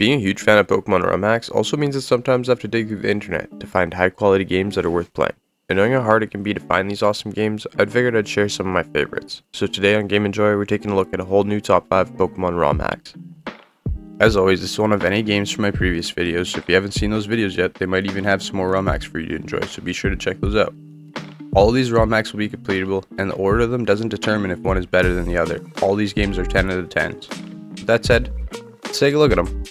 Being a huge fan of Pokemon Rom Hacks also means that sometimes I have to dig through the internet to find high quality games that are worth playing. And knowing how hard it can be to find these awesome games, I figured I'd share some of my favorites. So today on Game Enjoy, we're taking a look at a whole new top 5 Pokemon Rom Hacks. As always, this won't have any games from my previous videos, so if you haven't seen those videos yet, they might even have some more Rom Hacks for you to enjoy, so be sure to check those out. All of these Rom Hacks will be completable, and the order of them doesn't determine if one is better than the other. All these games are 10 out of 10s. With that said, let's take a look at them.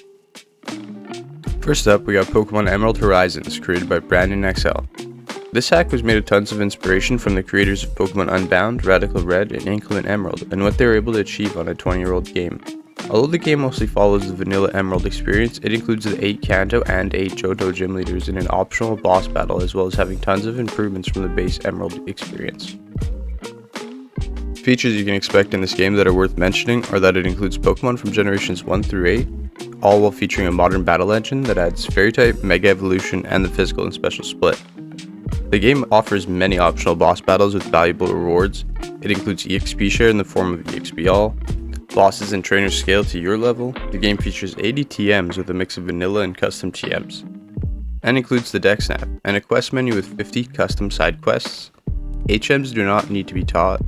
First up, we got Pokemon Emerald Horizons, created by Brandon XL. This hack was made of tons of inspiration from the creators of Pokemon Unbound, Radical Red, and Inclement Emerald, and what they were able to achieve on a 20-year-old game. Although the game mostly follows the vanilla Emerald experience, it includes the 8 Kanto and 8 Johto gym leaders in an optional boss battle, as well as having tons of improvements from the base Emerald experience. Features you can expect in this game that are worth mentioning are that it includes Pokemon from generations 1 through 8, all while featuring a modern battle engine that adds Fairy type, Mega Evolution, and the physical and special split. The game offers many optional boss battles with valuable rewards. It includes EXP share in the form of EXP All, bosses and trainers scale to your level. The game features 80 TMs with a mix of vanilla and custom TMs, and includes the deck snap, and a quest menu with 50 custom side quests. HMs do not need to be taught.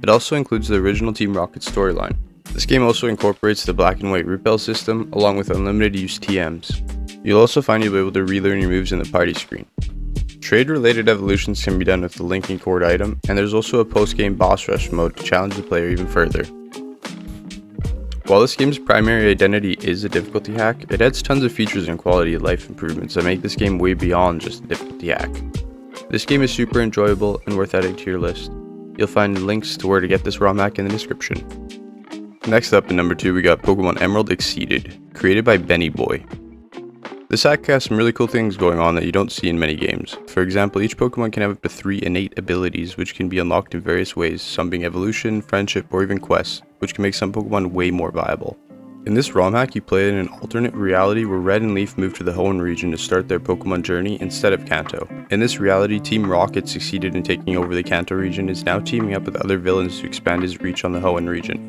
It also includes the original Team Rocket storyline. This game also incorporates the black and white repel system, along with unlimited use TMs. You'll also find you'll be able to relearn your moves in the party screen. Trade-related evolutions can be done with the linking cord item, and there's also a post-game boss rush mode to challenge the player even further. While this game's primary identity is a difficulty hack, it adds tons of features and quality of life improvements that make this game way beyond just a difficulty hack. This game is super enjoyable and worth adding to your list. You'll find links to where to get this ROM hack in the description. Next up, in number 2, we got Pokemon Emerald Exceeded, created by Benny Boy. This hack has some really cool things going on that you don't see in many games. For example, each Pokemon can have up to 3 innate abilities, which can be unlocked in various ways, some being evolution, friendship, or even quests, which can make some Pokemon way more viable. In this ROM hack, you play in an alternate reality where Red and Leaf move to the Hoenn region to start their Pokemon journey instead of Kanto. In this reality, Team Rocket succeeded in taking over the Kanto region and is now teaming up with other villains to expand his reach on the Hoenn region.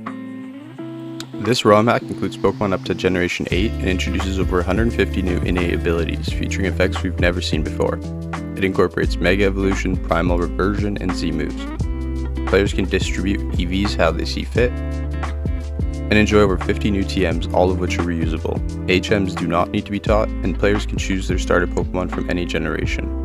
This ROM hack includes Pokemon up to Generation 8 and introduces over 150 new innate abilities, featuring effects we've never seen before. It incorporates Mega Evolution, Primal Reversion, and Z moves. Players can distribute EVs how they see fit, and enjoy over 50 new TMs, all of which are reusable. HMs do not need to be taught, and players can choose their starter Pokemon from any generation.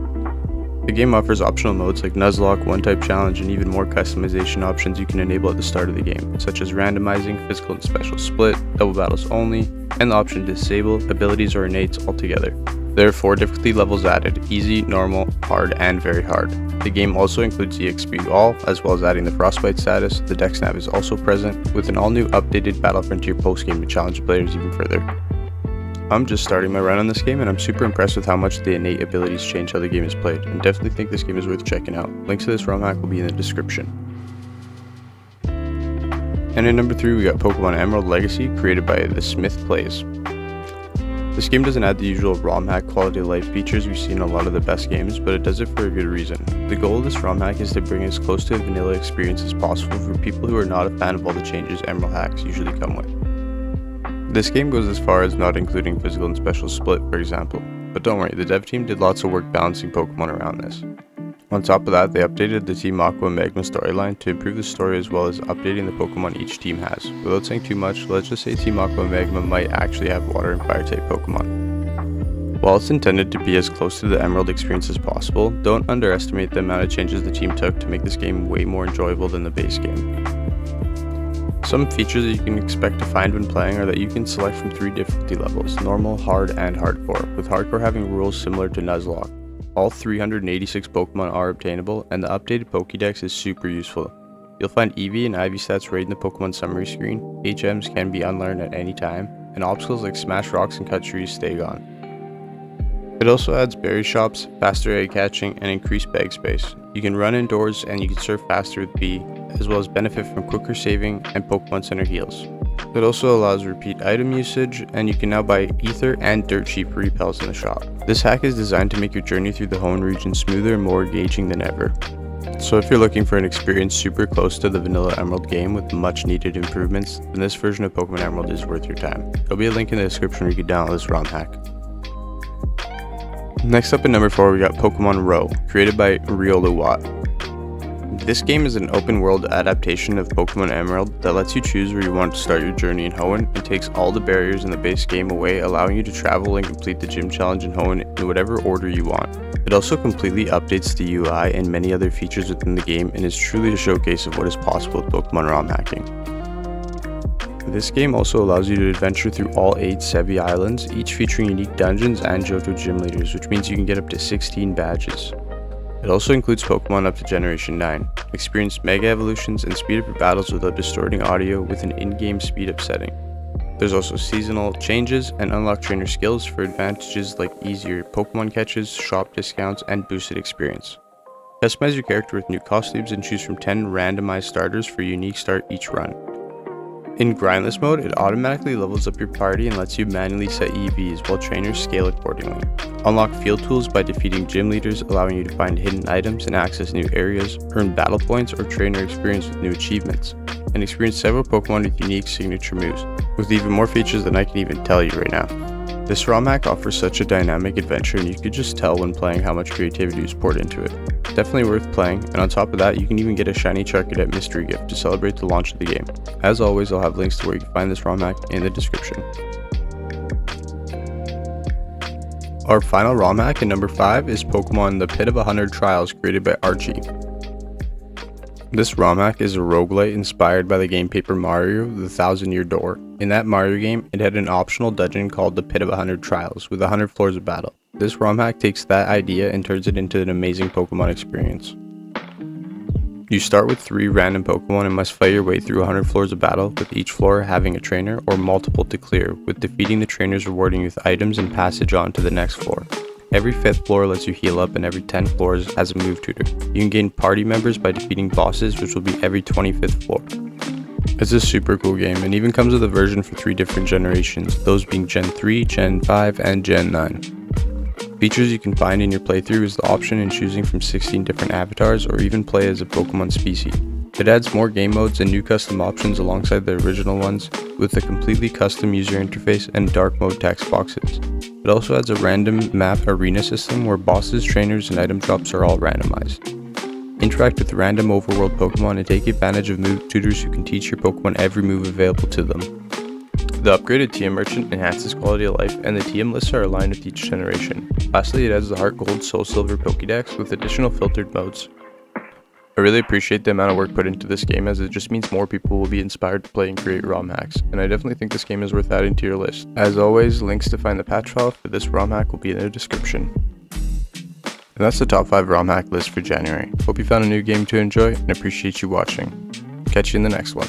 The game offers optional modes like Nuzlocke, One-Type Challenge, and even more customization options you can enable at the start of the game, such as randomizing, physical and special split, double battles only, and the option to disable abilities or innates altogether. There are 4 difficulty levels added: easy, normal, hard, and very hard. The game also includes EXP All, as well as adding the Frostbite status. The deck snap is also present, with an all-new updated Battle Frontier post-game to challenge players even further. I'm just starting my run on this game, and I'm super impressed with how much the innate abilities change how the game is played, and definitely think this game is worth checking out. Links to this ROM hack will be in the description. And in number 3, we got Pokemon Emerald Legacy, created by The Smith Plays. This game doesn't add the usual ROM hack quality of life features we see in a lot of the best games, but it does it for a good reason. The goal of this ROM hack is to bring as close to a vanilla experience as possible for people who are not a fan of all the changes Emerald hacks usually come with. This game goes as far as not including physical and special split, for example, but don't worry, the dev team did lots of work balancing Pokemon around this. On top of that, they updated the Team Aqua and Magma storyline to improve the story as well as updating the Pokemon each team has. Without saying too much, let's just say Team Aqua and Magma might actually have water and fire type Pokemon. While it's intended to be as close to the Emerald experience as possible, don't underestimate the amount of changes the team took to make this game way more enjoyable than the base game. Some features that you can expect to find when playing are that you can select from 3 difficulty levels: normal, hard, and hardcore, with hardcore having rules similar to Nuzlocke. All 386 Pokemon are obtainable, and the updated Pokédex is super useful. You'll find EV and IV stats right in the Pokemon summary screen, HMs can be unlearned at any time, and obstacles like Smash Rocks and Cut Trees stay gone. It also adds berry shops, faster egg catching, and increased bag space. You can run indoors and you can surf faster with B, as well as benefit from quicker saving and Pokemon Center heals. It also allows repeat item usage, and you can now buy Ether and Dirt Cheap repels in the shop. This hack is designed to make your journey through the Hoenn region smoother and more engaging than ever. So if you're looking for an experience super close to the vanilla Emerald game with much needed improvements, then this version of Pokemon Emerald is worth your time. There'll be a link in the description where you can download this ROM hack. Next up at number 4 we got Pokemon R.O.W.E, created by R.O.W.E. This game is an open world adaptation of Pokemon Emerald that lets you choose where you want to start your journey in Hoenn and takes all the barriers in the base game away, allowing you to travel and complete the gym challenge in Hoenn in whatever order you want. It also completely updates the UI and many other features within the game and is truly a showcase of what is possible with Pokemon ROM hacking. This game also allows you to adventure through all 8 Sevi Islands, each featuring unique dungeons and Johto gym leaders, which means you can get up to 16 badges. It also includes Pokemon up to Generation 9, experience Mega Evolutions, and speed up your battles without distorting audio with an in-game speed up setting. There's also seasonal changes and unlock trainer skills for advantages like easier Pokemon catches, shop discounts, and boosted experience. Customize your character with new costumes and choose from 10 randomized starters for a unique start each run. In grindless mode, it automatically levels up your party and lets you manually set EVs while trainers scale accordingly. Unlock field tools by defeating gym leaders, allowing you to find hidden items and access new areas, earn battle points or trainer experience with new achievements, and experience several Pokemon with unique signature moves, with even more features than I can even tell you right now. This ROM hack offers such a dynamic adventure and you could just tell when playing how much creativity was poured into it. Definitely worth playing, and on top of that you can even get a shiny Charcadet mystery gift to celebrate the launch of the game. As always, I'll have links to where you can find this ROM hack in the description. Our final ROM hack at number 5 is Pokemon The Pit of 100 Trials, created by Archie. This ROM hack is a roguelite inspired by the game Paper Mario: The 1,000-Year Door. In that Mario game, it had an optional dungeon called the Pit of 100 Trials, with 100 floors of battle. This ROM hack takes that idea and turns it into an amazing Pokemon experience. You start with 3 random Pokemon and must fight your way through 100 floors of battle, with each floor having a trainer or multiple to clear, with defeating the trainers rewarding you with items and passage on to the next floor. Every 5th floor lets you heal up and every 10 floors has a move tutor. You can gain party members by defeating bosses, which will be every 25th floor. It's a super cool game and even comes with a version for 3 different generations, those being Gen 3, Gen 5, and Gen 9. Features you can find in your playthrough is the option in choosing from 16 different avatars or even play as a Pokemon species. It adds more game modes and new custom options alongside the original ones, with a completely custom user interface and dark mode text boxes. It also adds a random map arena system where bosses, trainers, and item drops are all randomized. Interact with random overworld Pokemon and take advantage of move tutors who can teach your Pokemon every move available to them. The upgraded TM merchant enhances quality of life, and the TM lists are aligned with each generation. Lastly, it adds the Heart Gold Soul Silver Pokédex with additional filtered modes. I really appreciate the amount of work put into this game, as it just means more people will be inspired to play and create ROM hacks, and I definitely think this game is worth adding to your list. As always, links to find the patch file for this ROM hack will be in the description. And that's the top 5 ROM hack list for January. Hope you found a new game to enjoy and appreciate you watching. Catch you in the next one.